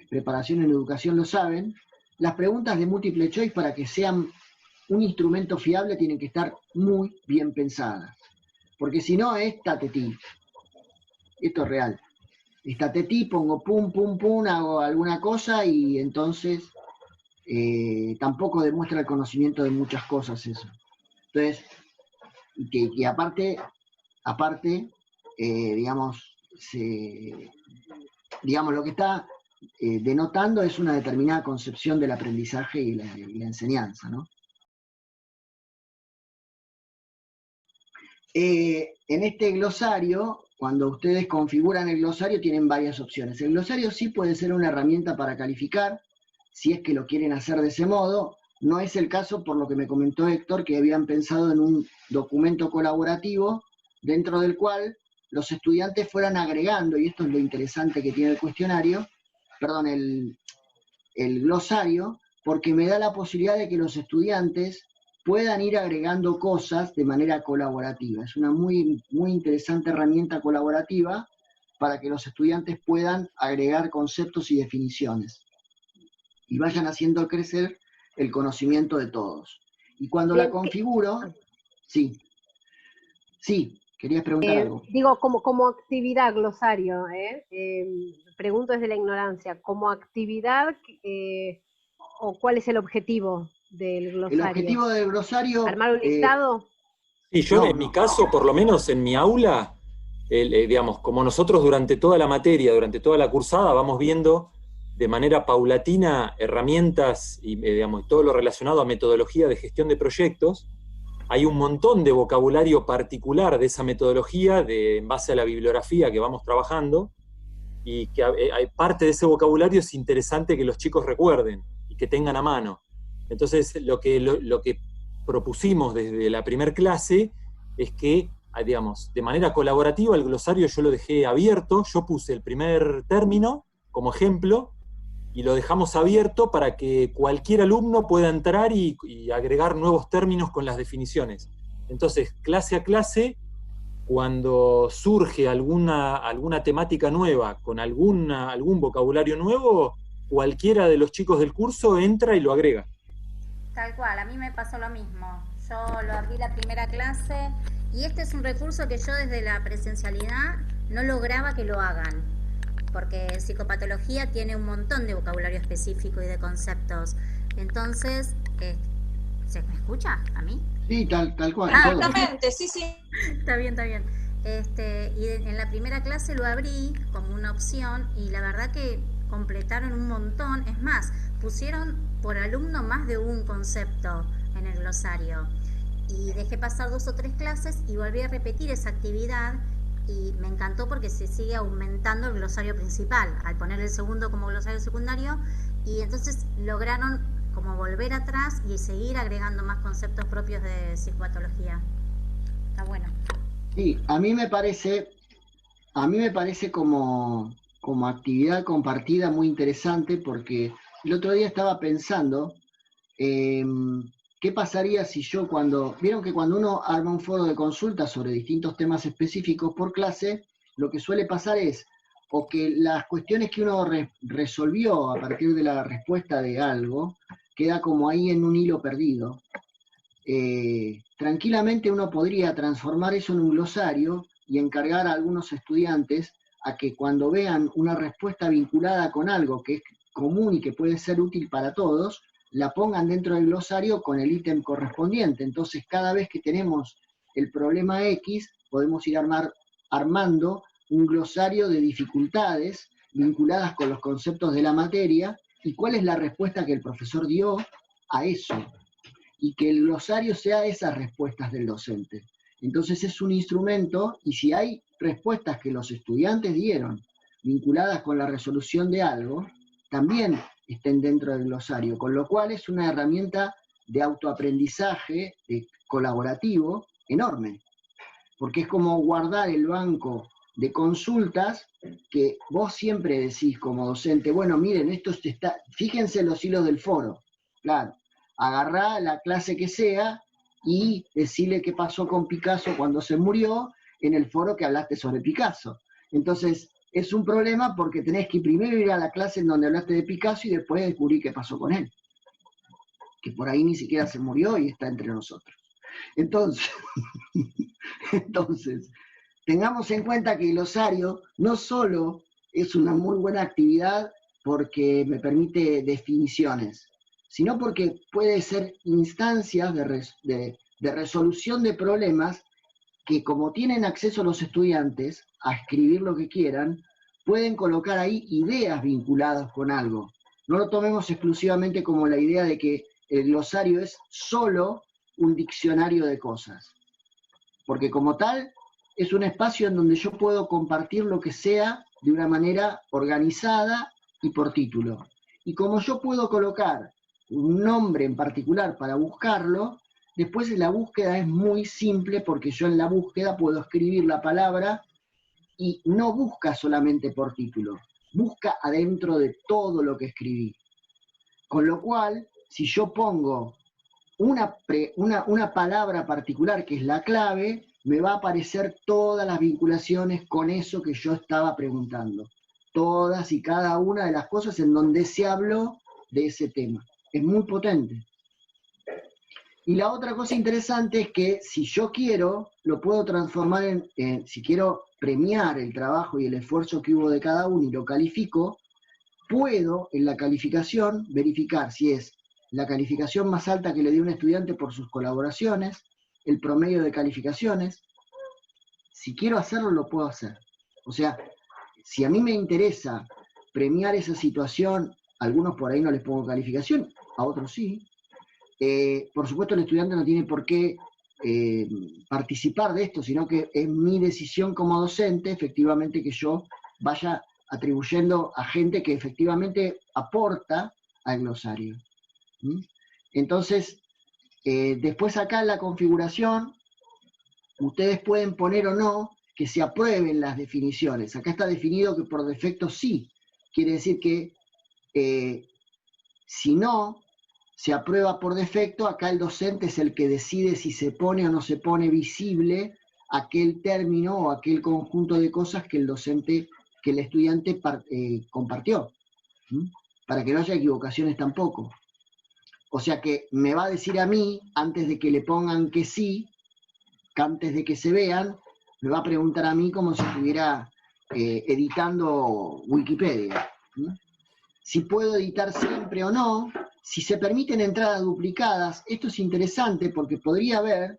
preparación en educación lo saben, las preguntas de múltiple choice para que sean un instrumento fiable tienen que estar muy bien pensadas, porque si no es tatetí. Esto es real. Es tatetí, pongo pum, pum, pum, hago alguna cosa y entonces tampoco demuestra el conocimiento de muchas cosas eso. Entonces, que aparte digamos, lo que está denotando es una determinada concepción del aprendizaje y la enseñanza, ¿no? En este glosario, cuando ustedes configuran el glosario, tienen varias opciones. El glosario sí puede ser una herramienta para calificar, si es que lo quieren hacer de ese modo. No es el caso, por lo que me comentó Héctor, que habían pensado en un documento colaborativo dentro del cual los estudiantes fueran agregando, y esto es lo interesante que tiene el cuestionario, perdón, el glosario, porque me da la posibilidad de que los estudiantes puedan ir agregando cosas de manera colaborativa. Es una muy, muy interesante herramienta colaborativa para que los estudiantes puedan agregar conceptos y definiciones y vayan haciendo crecer el conocimiento de todos. Y cuando la configuro, sí, querías preguntar algo. Digo, como actividad, glosario, pregunto desde la ignorancia, como actividad, o cuál es el objetivo del glosario. El objetivo del glosario... ¿Armar un listado? Sí, yo en mi caso, por lo menos en mi aula, digamos, como nosotros durante toda la materia, durante toda la cursada, vamos viendo de manera paulatina herramientas y digamos, todo lo relacionado a metodología de gestión de proyectos, hay un montón de vocabulario particular de esa metodología en base a la bibliografía que vamos trabajando, y que hay parte de ese vocabulario es interesante que los chicos recuerden y que tengan a mano. Entonces, lo que propusimos desde la primer clase es que, digamos, de manera colaborativa el glosario yo lo dejé abierto, yo puse el primer término como ejemplo, y lo dejamos abierto para que cualquier alumno pueda entrar y agregar nuevos términos con las definiciones. Entonces, clase a clase, cuando surge alguna temática nueva, con algún vocabulario nuevo, cualquiera de los chicos del curso entra y lo agrega. Tal cual, a mí me pasó lo mismo. Yo lo abrí la primera clase y este es un recurso que yo desde la presencialidad no lograba que lo hagan, porque psicopatología tiene un montón de vocabulario específico y de conceptos. Entonces, ¿se me escucha a mí? Sí, tal cual. Exactamente, sí. Está bien. Y en la primera clase lo abrí como una opción y la verdad que completaron un montón. Es más, pusieron por alumno más de un concepto en el glosario. Y dejé pasar 2 o 3 clases y volví a repetir esa actividad. Y me encantó porque se sigue aumentando el glosario principal al poner el segundo como glosario secundario, y entonces lograron como volver atrás y seguir agregando más conceptos propios de psicopatología. Está bueno. Sí, a mí me parece como actividad compartida muy interesante, porque el otro día estaba pensando ¿qué pasaría si yo vieron que cuando uno arma un foro de consulta sobre distintos temas específicos por clase, lo que suele pasar es, o que las cuestiones que uno resolvió a partir de la respuesta de algo, queda como ahí en un hilo perdido. Tranquilamente uno podría transformar eso en un glosario y encargar a algunos estudiantes a que cuando vean una respuesta vinculada con algo que es común y que puede ser útil para todos, la pongan dentro del glosario con el ítem correspondiente. Entonces, cada vez que tenemos el problema X, podemos ir armando un glosario de dificultades vinculadas con los conceptos de la materia y cuál es la respuesta que el profesor dio a eso. Y que el glosario sea esas respuestas del docente. Entonces es un instrumento, y si hay respuestas que los estudiantes dieron vinculadas con la resolución de algo, también estén dentro del glosario, con lo cual es una herramienta de autoaprendizaje colaborativo enorme, porque es como guardar el banco de consultas que vos siempre decís como docente, bueno, miren, fíjense los hilos del foro, claro, agarrá la clase que sea y decirle qué pasó con Picasso cuando se murió en el foro que hablaste sobre Picasso. Entonces, es un problema porque tenés que primero ir a la clase en donde hablaste de Picasso y después descubrir qué pasó con él. Que por ahí ni siquiera se murió y está entre nosotros. Entonces, tengamos en cuenta que el glosario no solo es una muy buena actividad porque me permite definiciones, sino porque puede ser instancias de resolución de problemas que, como tienen acceso los estudiantes a escribir lo que quieran, pueden colocar ahí ideas vinculadas con algo. No lo tomemos exclusivamente como la idea de que el glosario es solo un diccionario de cosas, porque como tal es un espacio en donde yo puedo compartir lo que sea de una manera organizada y por título. Y como yo puedo colocar un nombre en particular para buscarlo, después la búsqueda es muy simple porque yo en la búsqueda puedo escribir la palabra y no busca solamente por título, busca adentro de todo lo que escribí. Con lo cual, si yo pongo una palabra particular que es la clave, me va a aparecer todas las vinculaciones con eso que yo estaba preguntando. Todas y cada una de las cosas en donde se habló de ese tema. Es muy potente. Y la otra cosa interesante es que si yo quiero, lo puedo transformar si quiero premiar el trabajo y el esfuerzo que hubo de cada uno y lo califico, puedo en la calificación verificar si es la calificación más alta que le dio un estudiante por sus colaboraciones, el promedio de calificaciones. Si quiero hacerlo, lo puedo hacer. O sea, si a mí me interesa premiar esa situación, a algunos por ahí no les pongo calificación, a otros sí. Por supuesto, el estudiante no tiene por qué participar de esto, sino que es mi decisión como docente, efectivamente, que yo vaya atribuyendo a gente que efectivamente aporta al glosario. Entonces, después acá en la configuración, ustedes pueden poner o no que se aprueben las definiciones. Acá está definido que por defecto sí. Quiere decir que si no se aprueba por defecto, acá el docente es el que decide si se pone o no se pone visible aquel término o aquel conjunto de cosas que el estudiante compartió. Para que no haya equivocaciones tampoco. O sea que me va a decir a mí, antes de que le pongan que sí, antes de que se vean, me va a preguntar a mí como si estuviera editando Wikipedia. Si puedo editar siempre o no, si se permiten entradas duplicadas, esto es interesante porque podría haber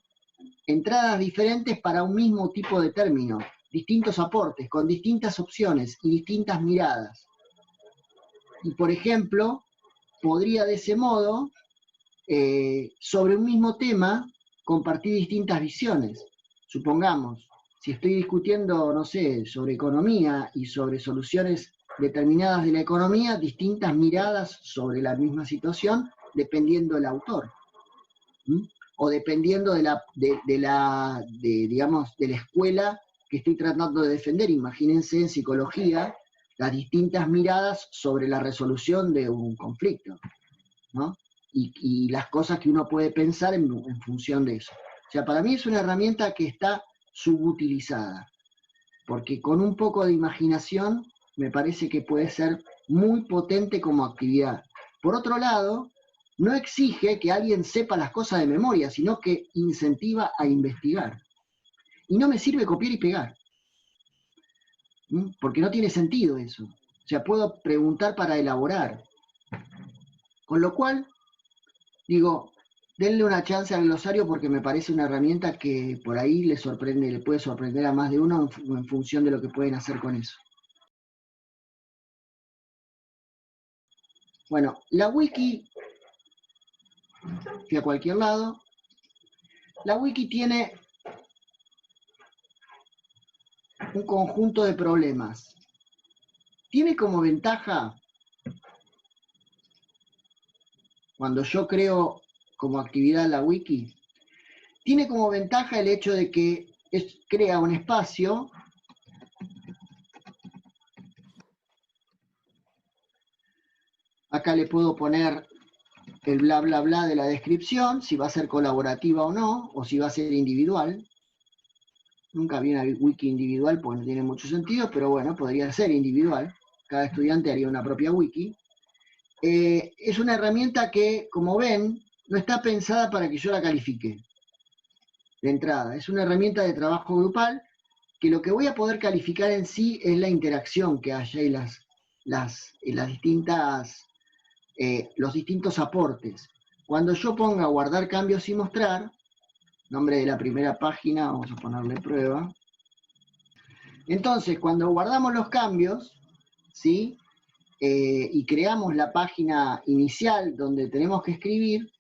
entradas diferentes para un mismo tipo de término, distintos aportes, con distintas opciones y distintas miradas. Y por ejemplo, podría de ese modo, sobre un mismo tema, compartir distintas visiones. Supongamos, si estoy discutiendo, no sé, sobre economía y sobre soluciones determinadas de la economía, distintas miradas sobre la misma situación, dependiendo del autor. O dependiendo de la escuela que estoy tratando de defender. Imagínense en psicología las distintas miradas sobre la resolución de un conflicto, ¿no? Y las cosas que uno puede pensar en función de eso. O sea, para mí es una herramienta que está subutilizada, porque con un poco de imaginación me parece que puede ser muy potente como actividad. Por otro lado, no exige que alguien sepa las cosas de memoria, sino que incentiva a investigar. Y no me sirve copiar y pegar, porque no tiene sentido eso. O sea, puedo preguntar para elaborar. Con lo cual, digo, denle una chance al glosario porque me parece una herramienta que por ahí le puede sorprender a más de uno en función de lo que pueden hacer con eso. Bueno, la wiki, fui a cualquier lado, la wiki tiene un conjunto de problemas. Tiene como ventaja, cuando yo creo como actividad la wiki, tiene como ventaja el hecho de que crea un espacio acá le puedo poner el bla bla bla de la descripción, si va a ser colaborativa o no, o si va a ser individual. Nunca vi una wiki individual porque no tiene mucho sentido, pero bueno, podría ser individual. Cada estudiante haría una propia wiki. Es una herramienta que, como ven, no está pensada para que yo la califique de entrada. Es una herramienta de trabajo grupal que lo que voy a poder calificar en sí es la interacción que haya y los distintos aportes. Cuando yo ponga guardar cambios y mostrar, nombre de la primera página, vamos a ponerle prueba. Entonces, cuando guardamos los cambios, ¿sí? Y creamos la página inicial donde tenemos que escribir,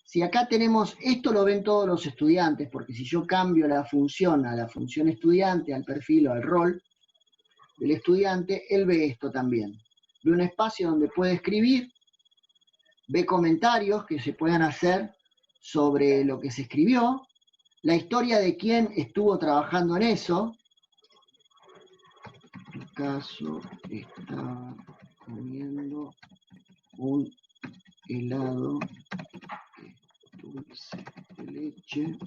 si acá tenemos, esto lo ven todos los estudiantes, porque si yo cambio la función a la función estudiante, al perfil o al rol del estudiante, él ve esto también. Ve un espacio donde puede escribir, ve comentarios que se puedan hacer sobre lo que se escribió, la historia de quién estuvo trabajando en eso. Picasso estaba comiendo un helado dulce de leche,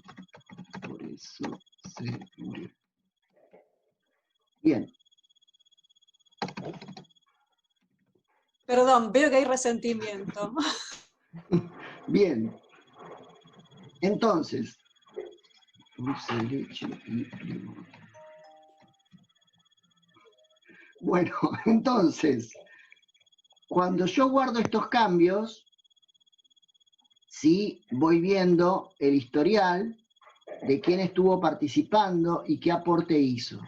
por eso se murió. Bien. Perdón, veo que hay resentimiento. Bien. Entonces, dulce de leche y limón. Bueno, entonces, cuando yo guardo estos cambios, sí voy viendo el historial de quién estuvo participando y qué aporte hizo.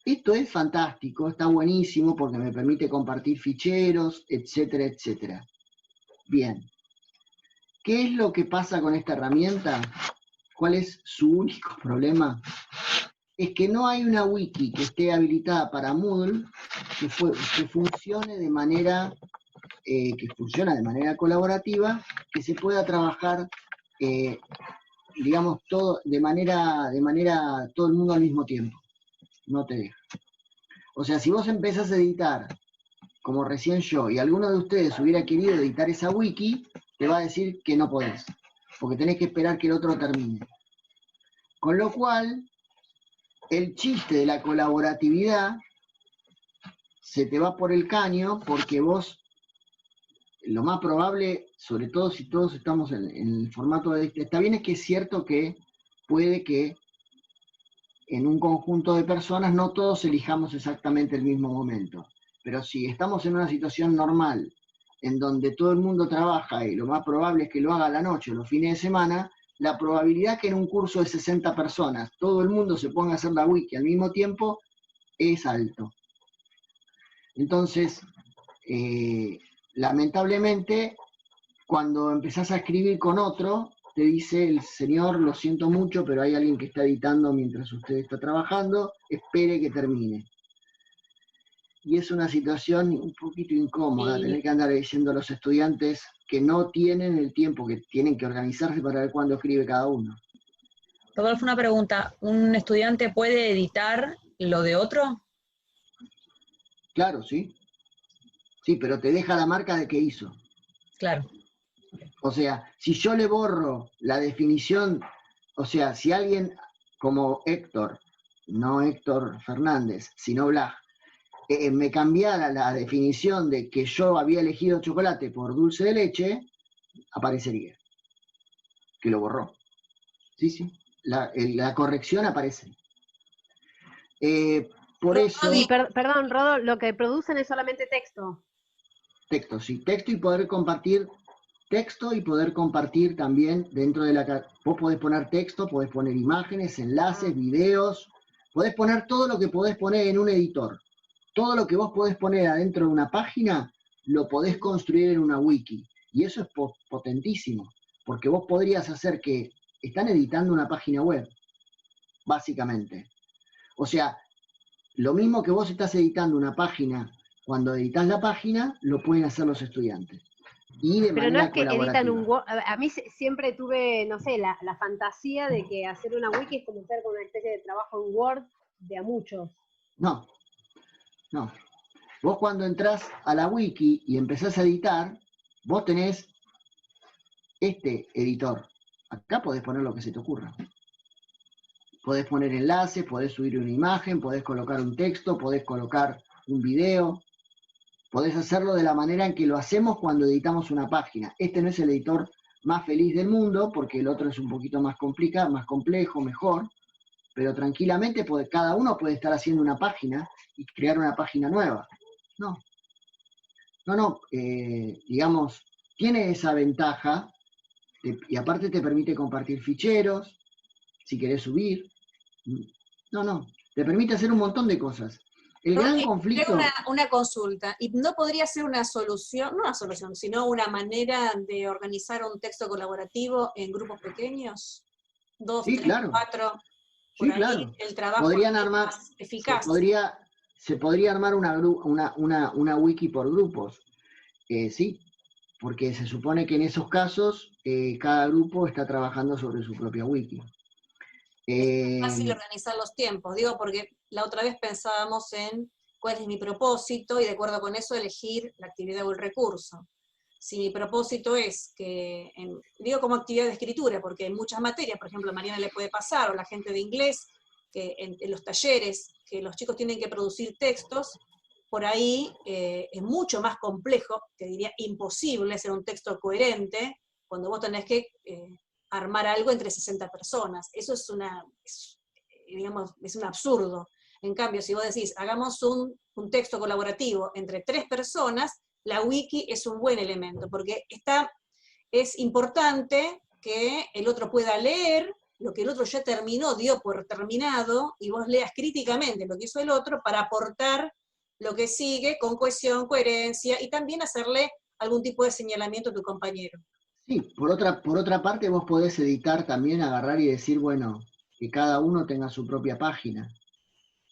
Esto es fantástico, está buenísimo porque me permite compartir ficheros, etcétera, etcétera. Bien. ¿Qué es lo que pasa con esta herramienta? ¿Cuál es su único problema? Es que no hay una wiki que esté habilitada para Moodle que funcione de manera, que funciona de manera colaborativa, que se pueda trabajar, digamos, todo de manera todo el mundo al mismo tiempo. No te deja. O sea, si vos empezás a editar, como recién yo, y alguno de ustedes hubiera querido editar esa wiki, te va a decir que no podés, porque tenés que esperar que el otro termine. Con lo cual, el chiste de la colaboratividad se te va por el caño, porque vos, lo más probable, sobre todo si todos estamos en el formato de... Está bien, es que es cierto que puede que en un conjunto de personas no todos elijamos exactamente el mismo momento. Pero si estamos en una situación normal, en donde todo el mundo trabaja y lo más probable es que lo haga a la noche o los fines de semana, la probabilidad que en un curso de 60 personas todo el mundo se ponga a hacer la wiki al mismo tiempo es alto. Entonces, lamentablemente, cuando empezás a escribir con otro, te dice el señor, lo siento mucho, pero hay alguien que está editando mientras usted está trabajando, espere que termine. Y es una situación un poquito incómoda, tener que andar diciendo a los estudiantes que no tienen el tiempo, que tienen que organizarse para ver cuándo escribe cada uno. Rodolfo, una pregunta. ¿Un estudiante puede editar lo de otro? Claro, sí. Sí, pero te deja la marca de qué hizo. Claro. O sea, si yo le borro la definición, o sea, si alguien como Héctor, no Héctor Fernández, sino Blas, me cambiara la definición de que yo había elegido chocolate por dulce de leche, aparecería que lo borró. Sí, sí, la corrección aparece. Por eso... Perdón, Rodo, lo que producen es solamente texto. Texto, sí, texto y poder compartir texto y poder compartir también dentro de la... Vos podés poner texto, podés poner imágenes, enlaces, videos, podés poner todo lo que podés poner en un editor. Todo lo que vos podés poner adentro de una página, lo podés construir en una wiki. Y eso es potentísimo, porque vos podrías hacer que están editando una página web, básicamente. O sea, lo mismo que vos estás editando una página, cuando editas la página, lo pueden hacer los estudiantes. Y de Pero no es que colaborativa. editan un Word. A mí siempre tuve, no sé, la fantasía de que hacer una wiki es como hacer una especie de trabajo en Word de a muchos. No, no. Vos cuando entrás a la wiki y empezás a editar, vos tenés este editor. Acá podés poner lo que se te ocurra. Podés poner enlaces, podés subir una imagen, podés colocar un texto, podés colocar un video. Podés hacerlo de la manera en que lo hacemos cuando editamos una página. Este no es el editor más feliz del mundo, porque el otro es un poquito más complicado, más complejo, mejor, pero tranquilamente cada uno puede estar haciendo una página y crear una página nueva. No. No, digamos, tiene esa ventaja, y aparte te permite compartir ficheros, si querés subir. No, te permite hacer un montón de cosas. El gran conflicto... Una consulta, ¿y no podría ser una solución, no una solución, sino una manera de organizar un texto colaborativo en grupos pequeños? 2, sí, 3, claro. 4, sí, claro. El trabajo podrían armar, más eficaz. Se podría armar una wiki por grupos, sí, porque se supone que en esos casos cada grupo está trabajando sobre su propia wiki. Es fácil organizar los tiempos, digo, porque la otra vez pensábamos en cuál es mi propósito y de acuerdo con eso elegir la actividad o el recurso. si mi propósito es que, digo como actividad de escritura, porque en muchas materias, por ejemplo, a Mariana le puede pasar, o la gente de inglés, que en los talleres, que los chicos tienen que producir textos, por ahí es mucho más complejo, te diría imposible hacer un texto coherente, cuando vos tenés que armar algo entre 60 personas. Eso es un absurdo. En cambio, si vos decís, hagamos un texto colaborativo entre 3 personas, la wiki es un buen elemento, porque es importante que el otro pueda leer lo que el otro ya terminó, dio por terminado, y vos leas críticamente lo que hizo el otro para aportar lo que sigue con cohesión, coherencia, y también hacerle algún tipo de señalamiento a tu compañero. Sí, por otra parte vos podés editar también, agarrar y decir, bueno, que cada uno tenga su propia página,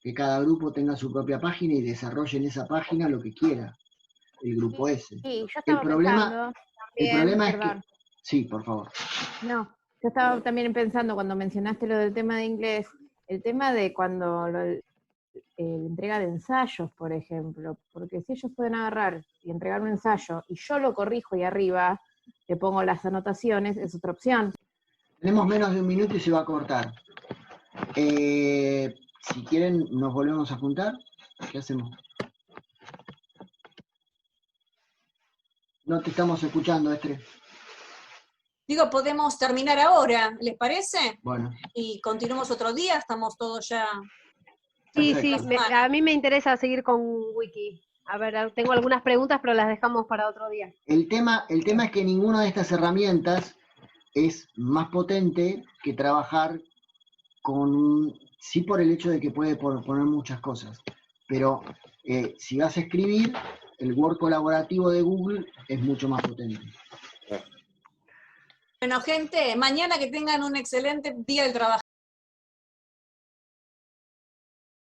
que cada grupo tenga su propia página y desarrolle en esa página lo que quiera, el grupo ese. Sí, yo estaba pensando el también, problema es perdón. que... Sí, por favor. No, yo estaba también pensando cuando mencionaste lo del tema de inglés, el tema de cuando la entrega de ensayos, por ejemplo, porque si ellos pueden agarrar y entregar un ensayo y yo lo corrijo y arriba le pongo las anotaciones, es otra opción. Tenemos menos de 1 minuto y se va a cortar. Si quieren, nos volvemos a juntar. ¿Qué hacemos? No te estamos escuchando, Estre. Digo, podemos terminar ahora, ¿les parece? Bueno. Y continuamos otro día, estamos todos ya... Sí, Perfecto. sí, a mí me interesa seguir con Wiki. A ver, tengo algunas preguntas, pero las dejamos para otro día. El tema es que ninguna de estas herramientas es más potente que trabajar con... Sí, por el hecho de que puede poner muchas cosas, pero si vas a escribir, el Word colaborativo de Google es mucho más potente. Bueno, gente, mañana que tengan un excelente día del trabajo.